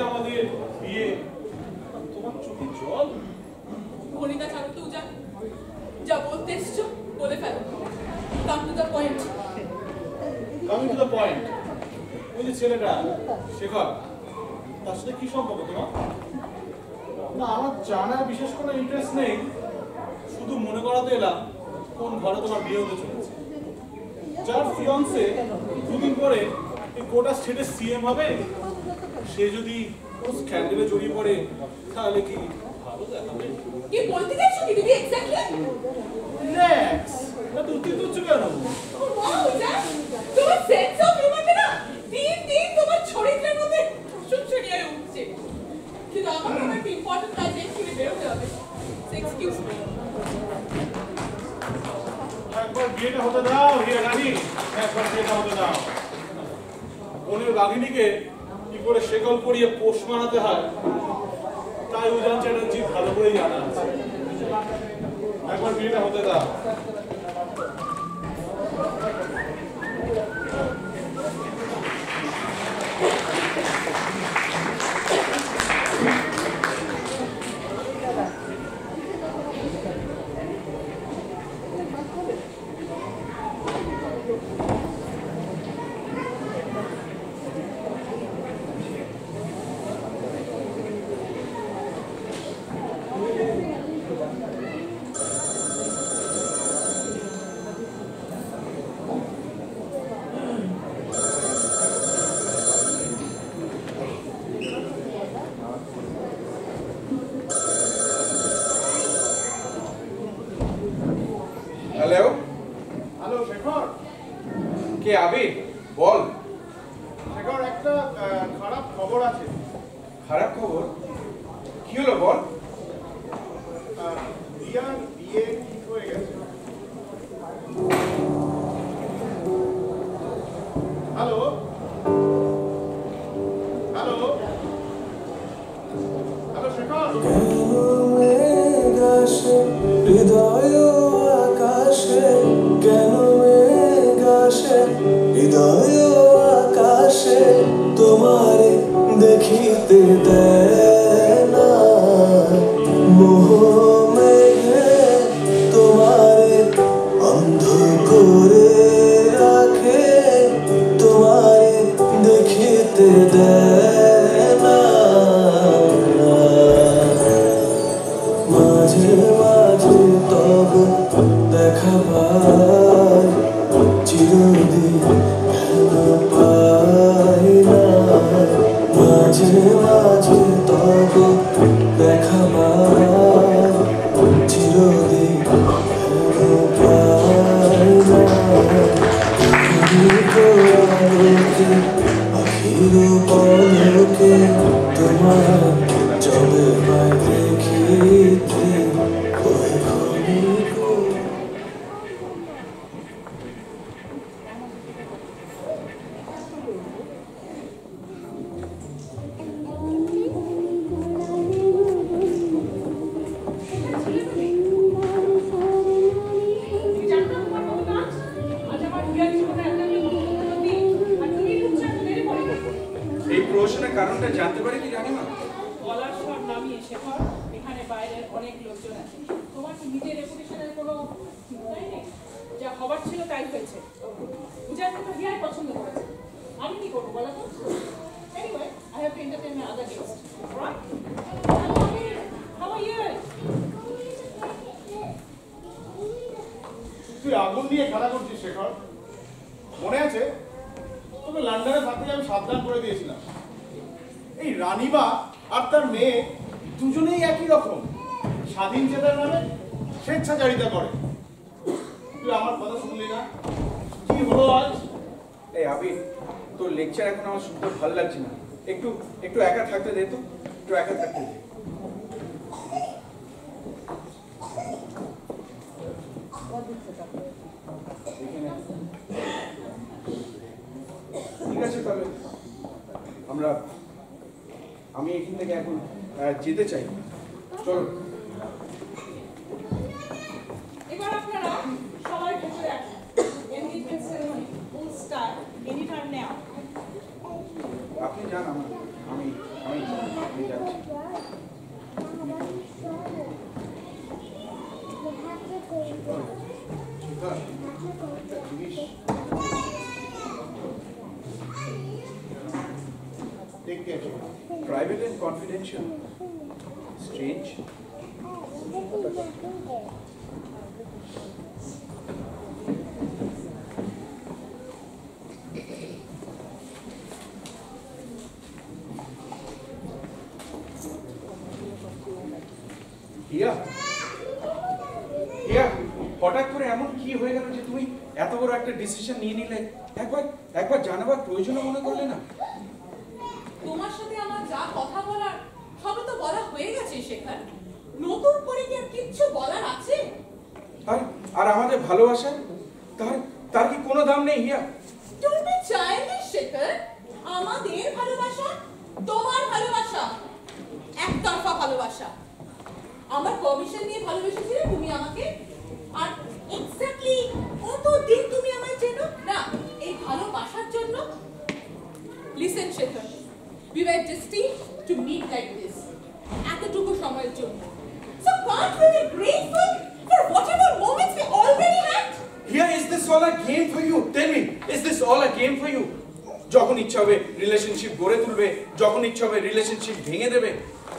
আমাদের বিয়ে, তোমার চোখে জল? ভনিতা ছাড়ো তো উজান, যা বলতে এসছো বলে ফেলো। Come to the point. Coming to the point. ওই যে ছেলেটা শেখর, তার সাথে কি সম্পর্ক তোমার? না, আমার জানার বিশেষ কোনো ইন্টারেস্ট নেই, শুধু মনে করাতে এলাম কোন ঘরে তোমার বিয়ে হতে চলেছে। যার ফিয়ন্সে দুদিন পরে এই গোটা স্টেটে সিএম হবে, সে যদি কোনো স্ক্যান্ডেলে জড়িয়ে পড়ে তাহলে কি ভালো দেখাবে? কি বলতে চাইছো কি তুমি এক্স্যাক্টলি? রিল্যাক্স, এত উত্তেজিত হচ্ছ কেন? তোমার সেন্স অফ হিউমারটা না দিন দিন তোমার চরিত্রের মধ্যে শুনশুনিয়ে উঠছে। কিন্তু আমার একটা ইম্পর্টেন্ট কাজে ফিরে বেরোতে হবে। Excuse me. একবার বিয়েটা হতে দাও হিয়া রানী, একবার বিয়েটা হতে দাও। বোনের বাঘিনীকে কি করে শেকল পরিয়ে পোষ মানাতে হয় তাই উজান চ্যাটার্জি ভালো করেই জানা আছে। একবার বিয়েটা হতে দাও। Hello hello Shekhar. কে আবির? বল। শেখর, একটা খারাপ খবর আছে। খারাপ খবর? কি হলো বল। রিয়ার বিয়ে ঠিক হয়ে গেছে। Hello hello hello Shekhar. হৃদয় আকাশে কেন মেঘাসে, হৃদয় আকাশে তোমারে দেখিতে দেয় না। মোহ মেঘে তোমারে অন্ধ করে রাখে, তোমারে দেখিতে দেয় না। মাঝে মাঝে তব দেখা পাই, চিরদিন কেন পাই না। মাঝে মাঝে তব দেখা পাই, চিরদিন কেন পাই না। আলোকে আখির পলকে তোমার চলে পাই দেখিতে ওই ক্ষণিক। এই প্রশ্নের কারণটা জানতে পারি কি জানি না। গলার স্বর নামিয়ে শেখর, এখানে বাইরের অনেক লোকজন আছে। তোমার কি নিজের রেপুটেশনের কোনো চিন্তাই নেই? যা হবার ছিল তাই হয়েছে। উজান তো হিয়ার পছন্দ করেছে, আমি কি করবো বলো তো? Anyway, I have to entertain my other guests. Right? Hello, Amir. How are you? তুই আগুন নিয়ে খেলা করছিস শেখর, মনে আছে? তোকে লন্ডনে থাকতে আমি সাবধান করে দিয়েছিলাম। এই রানীবা আর তার মেয়ে দুজনেই একই রকম, স্বাধীন চেতার নামে স্বেচ্ছাচারিতা করে। তুই আমার কথা শুনলি না? কি হলো আজ? এই আবির, তোর লেকচার এখন আমার শুনতে ভালো লাগছে না। একটু একটু একা থাকতে দে তো, একটু একা থাকতে দে। ঠিক আছে, তাহলে আমি এখান থেকে এখন যেতে চাই। চলো। এবার আপনারা সবাই ভেতরে আসুন। Engagement ceremony will start any time now. আপনি যান, আমি আমি যাচ্ছি। একটা জিনিস private and confidential. Strange. হিয়া, হিয়া, হঠাৎ করে এমন কি হয়ে গেল যে তুমি এত বড় একটা ডিসিশন নিয়ে নিলে? একবার জানাবার প্রয়োজন মনে করলে না? তোমার সাথে আমার যা কথা বলার সব তো বলা হয়ে গেছে শেখার। নতুন করে কি আর কিচ্ছু বলার আছে? আর আমাদের ভালোবাসা, তার কি কোনো দাম নেই হিয়া? তুমি চাইলে শেখার আমাদের ভালোবাসা, তোমার ভালোবাসা একতরফা ভালোবাসা। আমার পারমিশন নিয়ে ভালোবেসেছিলে তুমি আমাকে, আর এক্স্যাক্টলি কতদিন তুমি আমায় চেনো না এই ভালোবাসার জন্য? লিসেন শেখার, we were destined to meet like this এতটুকু সময়ের জন্য, so can't we be grateful for whatever moments we already had? Here, is this all a game for you? Tell me, is this all a game for you? যখন ইচ্ছা হবে relationship গড়ে তুলবে, যখন ইচ্ছা হবে রিলেশনশিপ ভেঙে দেবে।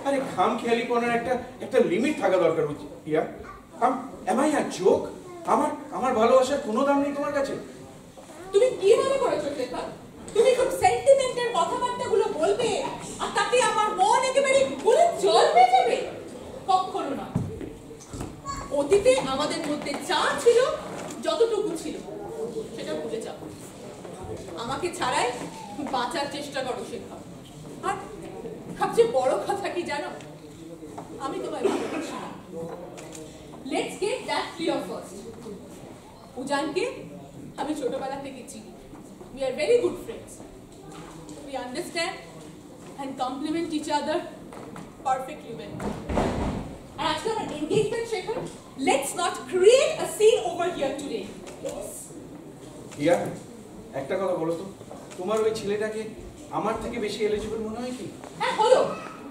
আরে খামখেয়ালি করার একটা লিমিট থাকা দরকার উচিত। হিয়া, am I a joke? আমার ভালোবাসার কোনো দাম নেই তোমার কাছে? তুমি কি মনে করেছো শেখা? তুমি খুব সেন্টিমেন্টের কথাবার্তাগুলো বলবে আর তাতে আমার মন একেবারে গলে জল হয়ে যাবে? কখনো না। অতীতে আমাদের মধ্যে যা ছিল, যতটুকু ছিল, সেটা ভুলে যাও। আমাকে ছাড়াই বাঁচার চেষ্টা করো শেখা। আর সবচেয়ে বড় কথা কি জানো? আমি তোমায় ভালোবাসি না। Let's get that clear first. উজানকে আমি ছোটবেলা থেকে চিনি। We are very good friends. We understand and complement each other perfectly well. And after our engagement, Shekhar, let's not create a scene over here today. Please. হিয়া, একটা কথা বলো তো, তোমার ওই ছেলেটাকে আমার থেকে বেশি এলিজিবল মনে হয় কি? হ্যাঁ হলো।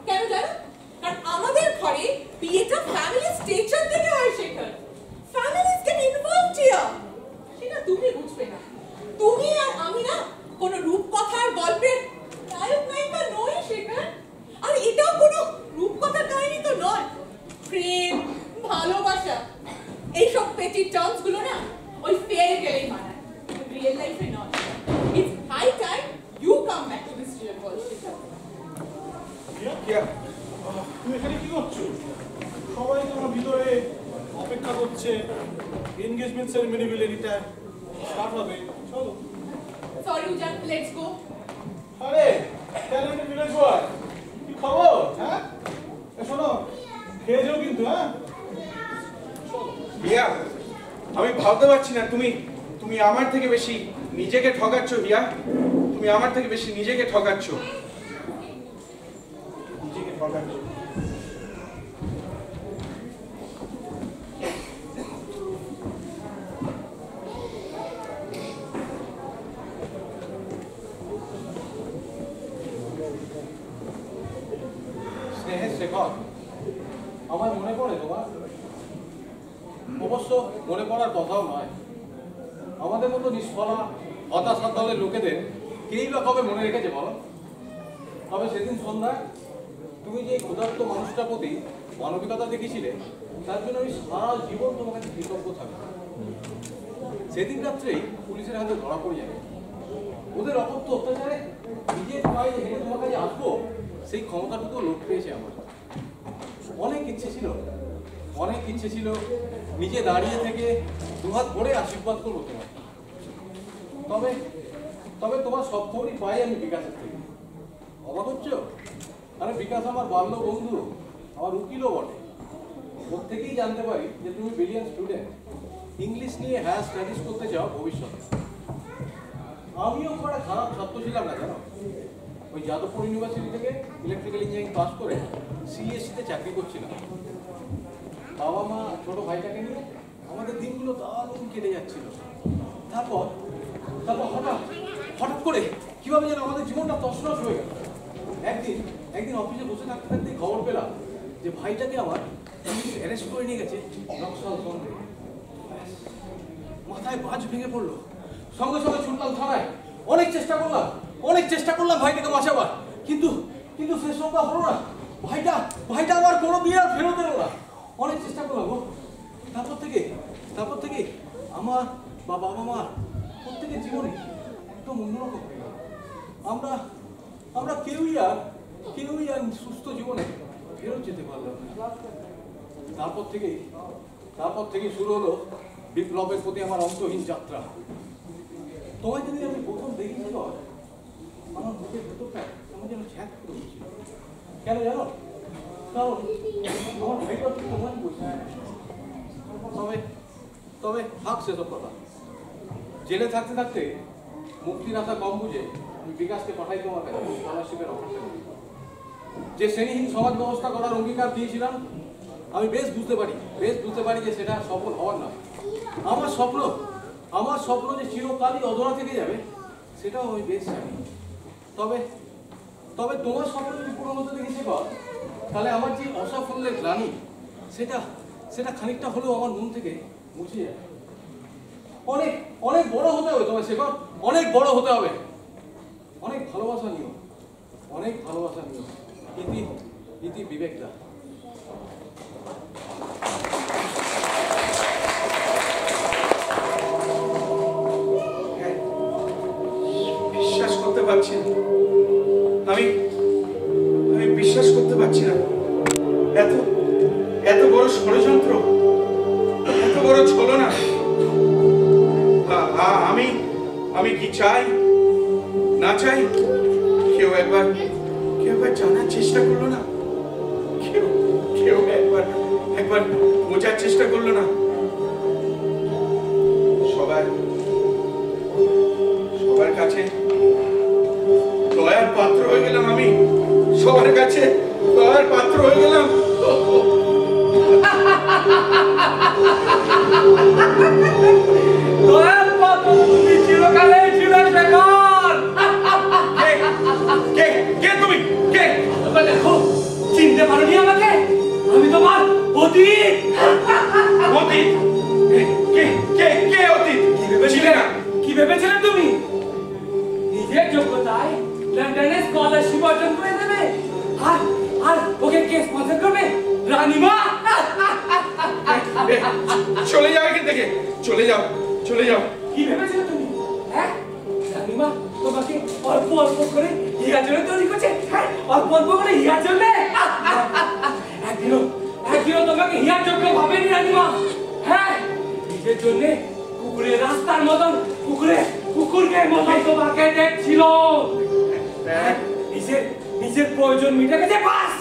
কেন জানো? কারণ আমাদের ঘরে বিয়েটা ফ্যামিলি স্টেচার থেকে হয় শেখার। Families can involve here. সেটা তুমি বুঝবে না। তুমি আর আমি না কোনো রূপকথার গল্পের নায়ক নায়িকা নই শেখার। আর এটাও কোনো রূপকথার কাহিনী তো নয়। প্রেম, ভালোবাসা, এইসব পেটি টার্মস গুলো না ওই ফেয়ারি টেলেই মানায়, রিয়েল লাইফে নয়। It's high time you come back to this real world শেখার। হিয়া, তুমি এখানে কি করছো? সবাই তোমার ভিতরে অপেক্ষা করছে, এনগেজমেন্ট সেরেমনি বিলেনিটা স্টার্ট হবে। চলো। Sorry Ujan, let's go. আরে ট্যালেন্টেড ভিলেজ বয়, কি খবর? হ্যাঁ শোনো, খেয়ে যাও কিন্তু। হ্যাঁ হিয়া, আমি ভাবতে পারছি না তুমি আমার থেকে বেশি নিজেকে ঠকাচ্ছ। হিয়া, তুমি আমার থেকে বেশি নিজেকে ঠকাচ্ছ। স্নেহের শেখর, আমার মনে পড়ে তোমার? অবশ্য মনে পড়ার কথাও নয়। আমাদের মতো নিষ্ফলা হতাশা দলের লোকেদের কেই বা কবে মনে রেখেছে বলো? তবে সেদিন সন্ধ্যায় তুমি যে ক্ষুধার্ত মানুষটার প্রতি মানবিকতা দেখিয়েছিলে, তার জন্য আমি সারা জীবন তোমার কাছে কৃতজ্ঞ থাকবো। সেদিন রাত্রেই পুলিশের হাতে ধরা পড়ে যাবে। ওদের অকথ্য অত্যাচারে নিজের পায়ে হেঁটে তোমার কাছে আসবো, সেই ক্ষমতাটুকু লোক পেয়েছে আমার। অনেক ইচ্ছে ছিল নিজে দাঁড়িয়ে থেকে দুহাত ভরে আশীর্বাদ করবো তোমার। তবে তোমার সব খবরই পাই আমি বিকাশের থেকে। অবাক হচ্ছ? আরে বিকাশ আমার বাল্য বন্ধু, আমার উকিলও বটে। ওর থেকেই জানতে পারি যে তুমি ব্রিলিয়ান্ট স্টুডেন্ট, ইংলিশ নিয়ে হায়ার স্টাডিজ করতে চাও ভবিষ্যতে। আমিও খুব একটা খারাপ ছাত্র ছিলাম না জানো। ওই যাদবপুর ইউনিভার্সিটি থেকে ইলেকট্রিক্যাল ইঞ্জিনিয়ারিং পাস করে সিএসসিতে চাকরি করছিলাম। বাবা মা ছোট ভাইটাকে নিয়ে আমাদের দিনগুলো দারুণ কেটে যাচ্ছিল। তারপর হঠাৎ করে কিভাবে যেন আমাদের জীবনটা তছনছ হয়ে গেল। একদিন অফিসে বসে থাকতে থাকতে খবর পেলাম যে ভাইটাকে আমার অ্যারেস্ট করে নিয়ে গেছে নকশাল সঙ্গে। মাথায় বাজ ভেঙে পড়লো, সঙ্গে সঙ্গে ছুটলাম থানায়। অনেক চেষ্টা করলাম ভাইটাকে বাঁচাবার, কিন্তু কিন্তু শেষ রক্ষা হলো না। ভাইটা আমার কোনো বিয়ে আর ফেরত এলো না। অনেক চেষ্টা করলাম গো। তারপর থেকে আমার বা বাবা মা প্রত্যেকের জীবনে একদম অন্যরকম হয়ে গেল। আমরা কেউই আর সুস্থ জীবনে ফেরত যেতে পারলাম না। তারপর থেকে শুরু হলো বিপ্লবের প্রতি আমার অন্তহীন যাত্রা। তোমায় যদি আমি প্রথম দেখেছি আমার মুখের ভেতরটা আমার যেন ছ্যাঁক করে উঠছিল। কেন জানো? কারণ আমার ভাইটা তোমারই বলছে। তবে থাক সেসব কথা। জেলে থাকতে থাকতে মুক্তির আশা কম বুঝে আমি বিকাশকে পাঠাই তোমার কাছে স্কলারশিপের অফারটা। যে শ্রেণীহীন সমাজ ব্যবস্থা করার অঙ্গীকার দিয়েছিলাম, আমি বেশ বুঝতে পারি যে সেটা সফল হওয়ার না। আমার স্বপ্ন যে চিরকালই অধরা থেকে যাবে, সেটাও আমি বেশ জানি। তবে তোমার স্বপ্ন যদি পূরণ হতে দেখেছি তাহলে আমার যে অসাফল্যের গ্লানি, সেটা খানিকটা হলেও আমার মন থেকে মুছে যাবে। অনেক বড় হতে হবে তোমার শেখর, অনেক বড় হতে হবে। অনেক ভালোবাসা নিও। ইতি বিবেকদা। বিশ্বাস করতে পারছি না, আমি বিশ্বাস করতে পারছি না। এত বড় ষড়যন্ত্র, এত বড় ছলনা। আমি কি চাই না চাই কেউ একবার জানার চেষ্টা করলো না, কেউ একবার বোঝার চেষ্টা করলো না। সবার কাছে দয়ার পাত্র হয়ে গেলাম আমি, সবার কাছে দয়ার পাত্র হয়ে গেলাম। দয়ার পাত্র তুমি চিরকালে ছিলে শেখর। কে তুমি? কে? দেখো, চিনতে পারোনি আমাকে? আমি তোমার অতীত। অতীত? কে অতীত? কি ভেবেছিলে তুমি? নিজের যোগ্যতায় লন্ডনে স্কলারশিপ অর্জন করে দেবে, আর ওকে কে স্পন্সর করবে? রানীমা। চলে যাও এখান থেকে, চলে যাও। কি ভেবেছিলে তুমি? হ্যাঁ, রানীমা তোমাকে অল্প অল্প করে হিয়ার জন্য তৈরি করছে। হ্যাঁ, অল্প করে হিয়ার জন্য। একদিনও তোমাকে হিয়ার যোগ্য ভাবেনি রানীমা। হ্যাঁ, নিজের জন্য কুকুরের রাস্তার মতন কুকুরকে মতন তোমাকে দেখছিল। নিজের প্রয়োজন মিটে গেছে, বাস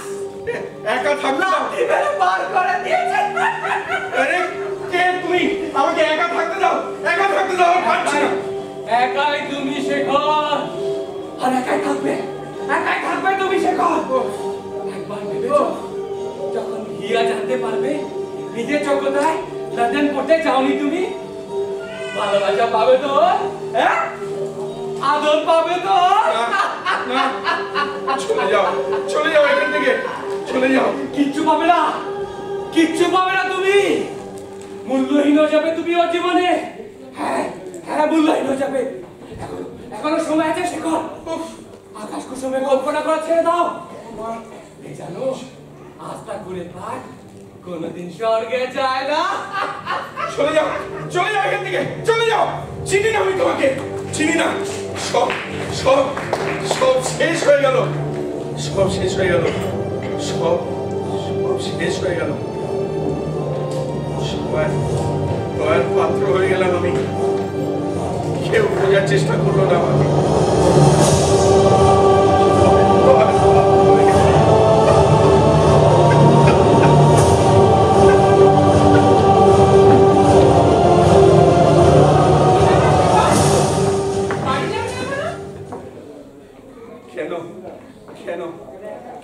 একা থাকলাম, বার করে দিয়েছে। আরে কে তুমি? আমাকে একা থাকতে দাও, পারছি না। একাই তুমি শেখর, আর একাই থাকবে তুমি শেখর। একবার ভেবেছো যখন হিয়া জানতে পারবে নিজের যোগ্যতায় লন্ডন পড়তে যাওনি তুমি? ভালোবাসা পাবে তো? হ্যাঁ, আদর পাবে তো? না, চলে যাও এখান থেকে, চলে যাও। কিচ্ছু পাবে না তুমি। মূল্যহীন হয়ে যাবে তুমি ওর জীবনে। হ্যাঁ, মূল্যহীন হয়ে যাবে। এখনো সময় আছে শেখর। আকাশ কুসুমে কল্পনা করা ছেড়ে দাও। এই জানো, আস্থা ঘুরে পাক কোনদিন স্বর্গে যায় না। চলে যাও এখান থেকে, চলে যাও। চিনি না আমি তোমাকে, চিনি না। সব শেষ হয়ে গেল, সব শেষ হয়ে গেল। সবার দয়ার পাত্র হয়ে গেলাম আমি। কেউ বোঝার চেষ্টা করলো না আমাকে।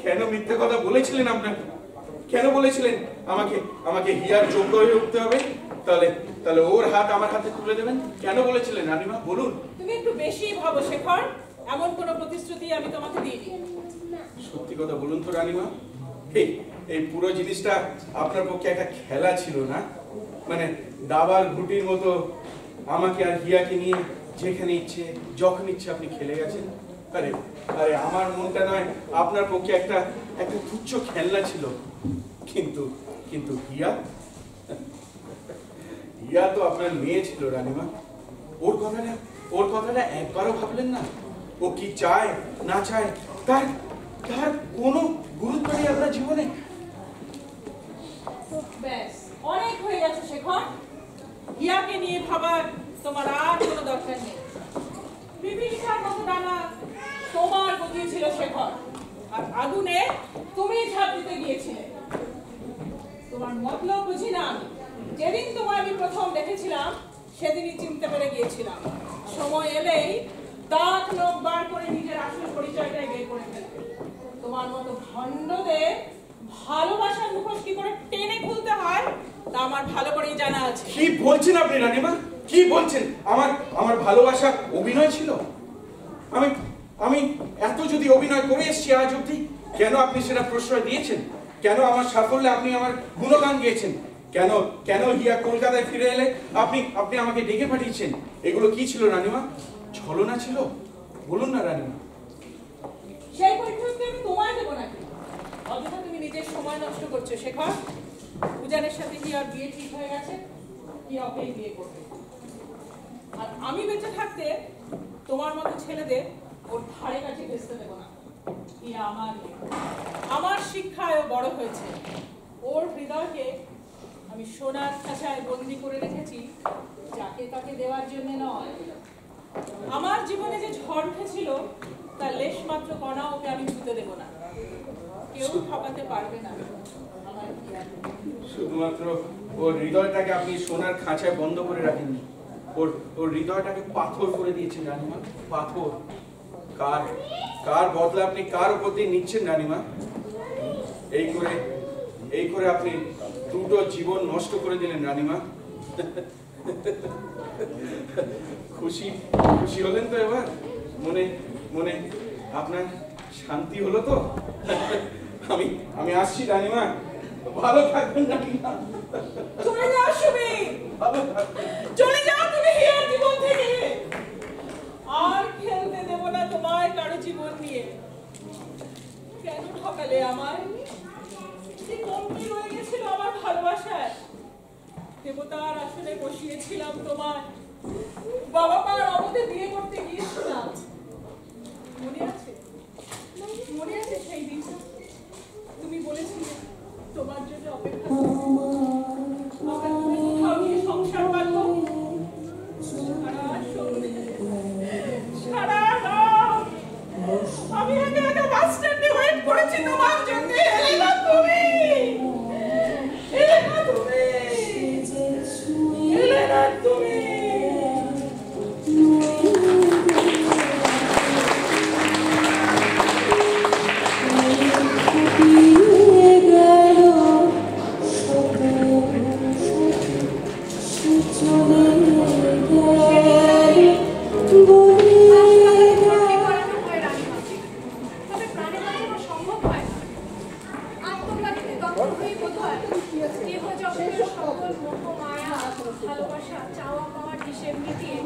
কেন মিথ্যে কথা বলেছিলেন আপনাকে? কেন বলেছিলেন আমাকে হিয়ার যোগ্য হয়ে উঠতে হবে, তাহলে ওর হাত আমার হাতে তুলে দেবেন? কেন বলেছিলেন রানীমা, বলুন। তুমি একটু বেশি ভাবো শেখর, এমন কোনো প্রতিশ্রুতি আমি তোমাকে দিইনি। সত্যি কথা বলুন তো রানীমা, এই এই পুরো জিনিসটা আপনার পক্ষে একটা খেলা ছিল না? মানে দাবার ঘুটির মতো আমাকে আর হিয়াকে নিয়ে যেখানে ইচ্ছে যখন ইচ্ছে আপনি খেলে গেছেন। আরে আরে আমার মনটা নয় আপনার পক্ষে একটা একটা তুচ্ছ খেলনা ছিল, কিন্তু কিন্তু হিয়া হিয়া তো আপনার মেয়ে ছিল রানীমা। ওর কথাটা একবারও ভাবলেন না? ও কি চায় না চায় তার তার কোনো গুরুত্ব নেই আপনার জীবনে? ব্যাস অনেক হয়ে গেছে শেখর। হিয়াকে নিয়ে ভাবার তোমার আর কোনো দরকার নেই। বিভীষিকার মতো ডানা তোমার গজিয়েছিল শেখর, আর আগুনে তুমি ঝাঁপ দিতে গিয়েছিলে। তোমার মতলব বুঝি না আমি। যেদিন তোমায় আমি প্রথম দেখেছিলাম সেদিনই চিনতে পেরে গিয়েছিলাম, সময় এলেই দাঁত নখ বার করে নিজের আসল পরিচয়টাই বের করে ফেলবে। তোমার মতো ভণ্ডদের ভালোবাসার মুখোশ কি করে টেনে খুলতে হয় তা আমার ভালো করেই জানা আছে। কি বলছেন আপনি রানীমা? কি বলছেন? আমার ভালোবাসা অভিনয় ছিল? আমি আমি এত যদি অভিনয় করে এসেছি আজ অব্দি, কেন আপনি সেটা প্রশ্রয় দিয়েছেন? কেন আমার সাফল্যে আপনি আমার গুণগান গেয়েছেন? কেন কেন হিয়া কলকাতায় ফিরে এলে আপনি আপনি আমাকে ডেকে পাঠিয়েছেন? এগুলো কি ছিল রানীমা? ছলনা ছিল? বলুন না রানীমা। সেই পরীক্ষাকে আমি তোমায় দেবো নাকি? অযথা তুমি নিজের সময় নষ্ট করছো শেখর। উজানের সাথে কি আর বিয়ে ঠিক হয়ে গেছে? কি ওকেই বিয়ে করবে। আর আমি বেঁচে থাকতে তোমার মতো ছেলেদের ওর ধারে কাছে ঘেঁচতে দেবো না। কি আমার শিক্ষায় ও বড় হয়েছে। ওর হৃদয়কে আমি সোনার খাঁচায় বন্দি করে রেখেছি, যাকে তাকে দেওয়ার জন্য নয়। আমার জীবনে যে ঝড় উঠেছিল তার লেশ মাত্র কণা ওকে আমি ছুঁতে দেব না। কেউ ঠকাতে পারবে না আমার হিয়া। শুধুমাত্র ওর হৃদয়টাকে আপনি সোনার খাঁচায় বন্ধ করে রাখেননি, ওর হৃদয়টাকে পাথর করে দিয়েছেন রানীমা। পাথর। কার কার বদলা আপনি কার উপর দিয়ে নিচ্ছেন রানীমা? এই করে আপনি দুটো জীবন নষ্ট করে দিলেন রানীমা। খুশি খুশি হলেন তো এবার? মনে মনে আপনার শান্তি হলো তো? আমি আমি আসছি রানীমা, ভালো থাকবেন রানীমা। চলে যাও সুমি, চলে যাও তুমি হিয়ার জীবন থেকে। আর খেলতে দেব না তোমার কারো জীবন নিয়ে। কেন ঠকালে আমায়? কি কমতি রয়ে গেছিল আমার ভালোবাসায়? দেবতার আসলে বসিয়েছিলাম তোমার, বাবা মার অমতে বিয়ে করতে গিয়েছিলাম। মনে আছে? মনে আছে সেই দিন তুমি বলেছিলে তোমার জন্য অপেক্ষা করবো, আমরা তুমি কোথাও গিয়ে সংসার পারবো। সারা রাত আমি একা একা বাস স্ট্যান্ডে ওয়েট করেছি তোমার জন্য। এলে না তুমি, এলে না তুমি, এলে না তুমি। ভালোবাসা চাওয়া পাওয়ার হিসেব মিটিয়ে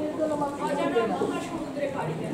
অজানা মহাসমুদ্রে পাড়ি দেন।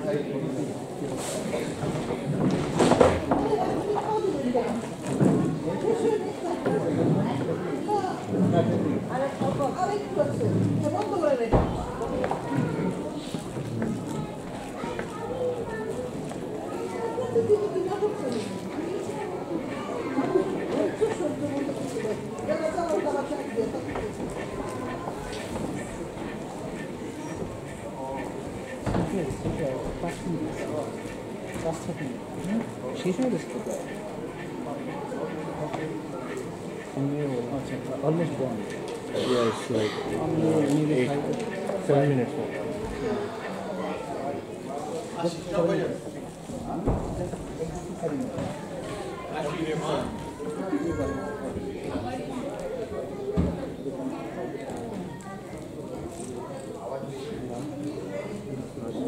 শেষ হয়ে গেছে almost gone. Yeah, it's like Maybe 7 minutes.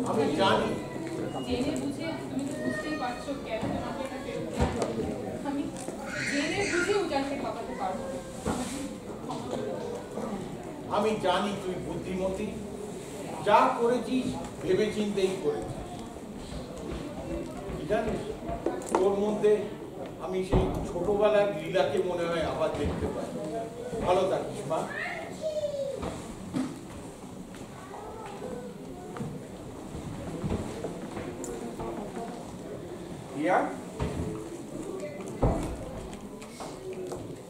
আমি জানি জেনে বুঝে তুমি তো বুঝতেই পারছো কেন তোমাকে এটা আমি জানি তুই বুদ্ধিমতী, যা করেছিস ভেবে চিন্তেই করেছিস। জানিস তোর মধ্যে আমি সেই ছোটবেলার লীলাকে মনে হয় আবার দেখতে পাই। ভালো থাকিস মা। রিয়া,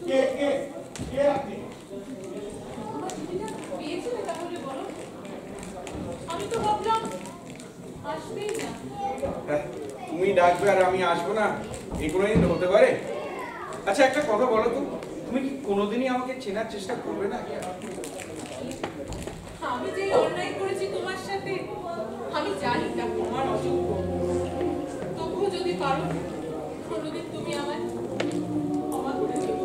কে কে কে আপনি? পেয়েছিলে তাহলে বলো। আমি তো ভাবলাম আসবেই না। তুমি ডাকবে আর আমি আসবো না, এই কোনোদিন হতে পারে? আচ্ছা একটা কথা বলো তো, তুমি কি কোনোদিনই আমাকে চেনার চেষ্টা করবে না? আমি যে অন্যায় করেছি তোমার সাথে, আমি জানি তা তোমার অযোগ্য। তবুও যদি পারো কোনোদিন তুমি আমার ক্ষমা করে দিও।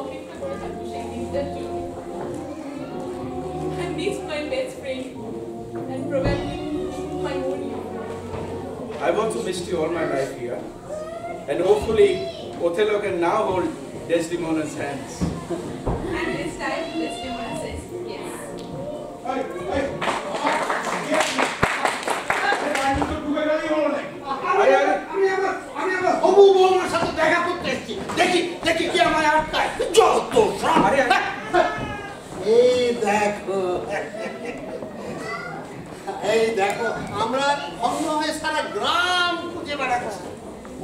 অপেক্ষা করে থাকবো সেই দিনটার জন্য। I miss my best friend and probably my own you. I've also missed you all my life here, and hopefully Othello can now hold Desdemona's hands. And this time, Desdemona says yes. এই, এই, কে আপনি? আমি তো ডুবে গেলেই হলো নাকি? আরে আরে আমি আমার হবু বউমার সাথে দেখা করতে এসেছি। দেখি কি আমায় আটকায়। যত সব। আরে আরে এই দেখো এই দেখো আমরা ভগ্ন হয়ে সারা গ্রাম খুঁজে বেড়াচ্ছি,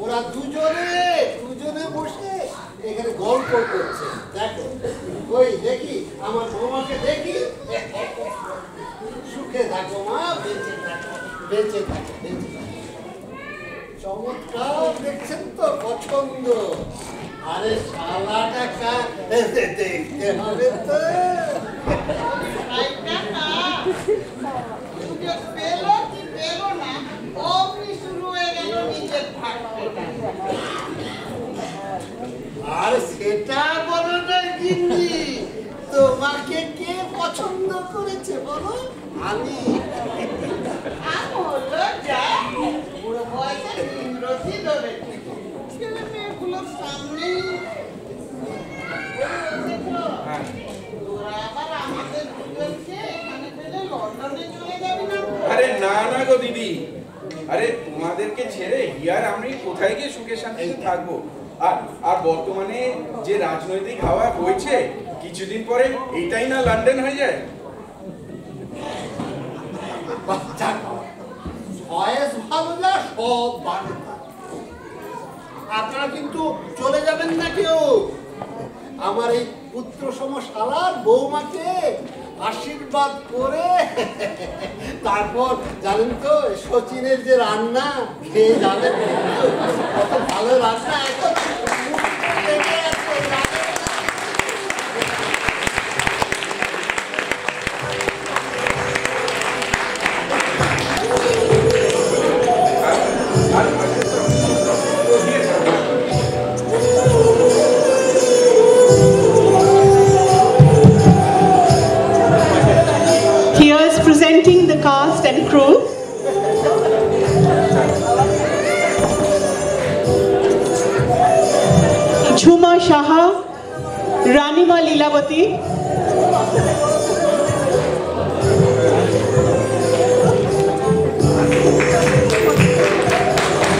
ওরা দুজনে বসে এখানে গল্প করছে। দেখো ওই দেখি আমার বৌমাকে দেখি, সুখে থাকো মা, বেঁচে থাকো। চমৎকার দেখছেন তো, পছন্দ। আরে শালাটা দেখতে হবে তো। আর সেটা বলো না গিন্নি, তোমাকে কে পছন্দ করেছে বলো? আমি হলো যা বুড়ো বয়সে ইন্দ্রজি ধরে ছেলে মেয়েগুলোর সামনে তোরা আবার আমাদের দুজনকে এখানে ফেলে লন্ডনে চলে যাবি না? আরে না না গো দিদি, আরে তোমাদেরকে ছেড়ে হিয়ার আমি কোথায় গিয়ে সুখে শান্তিতে থাকবো? আর বর্তমানে যে রাজনৈতিক হাওয়া বইছে, কিছুদিন পরে এইটাই না লন্ডন হয়ে যায়। ভয়েস ভালো না, সব ভালো। আপনারা কিন্তু চলে যাবেন না কেউ। আমার এই পুত্র সমশালার বৌমাকে আশীর্বাদ করে তারপর জানেন তো শচীনের যে রান্না খেয়ে যাবেন, কত ভালো রান্না এখন লেগে আছে। Here's presenting the cast and crew. Jhuma Shaha, Ranima Lilavati,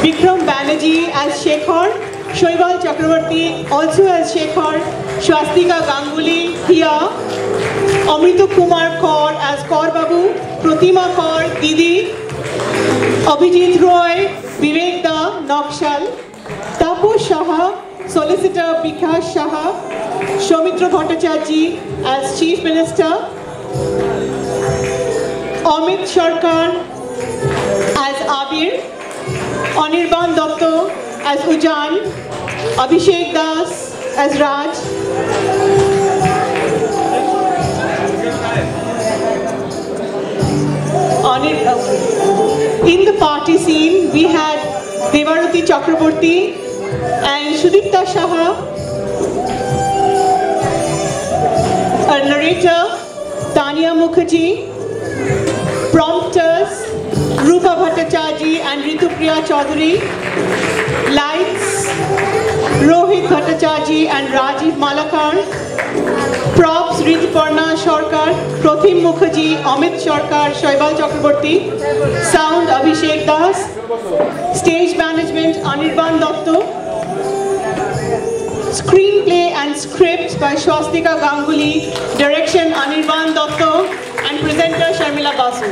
Vikram Banerjee as Shekhar, Shoival Chakravarti also as Shekhar, Swastika Ganguly here, Amrita Kumar Kaur as Kaur Babu, Pratima Kaur, Didi, Abhijit Roy, Vivek Da, Nakshal, Taposh Shaha, Solicitor Bikash Shaha, Soumitra Bhattacharjee as Chief Minister, Amit Sarkar as Abir, Anirban Dotto as Ujan, Abhishek Das as Raj, in the party scene, we had Devarati Chakraborty and Sudipta Shaha, a narrator, Tanya Mukherjee, prompters, Rupa Bhattacharjee and Ritupriya Chaudhary, lights, Rohit Bhattacharjee and Rajiv Malakar. Props Rituparna Sarkar, Prothim Mukherjee, Amit Sarkar, Shoibal Chakraborty. Sound Abhishek Das. Stage management Anirban Dotto. Screenplay and script by Swastika Ganguly. Direction Anirban Dotto. And presenter Sharmila Basu.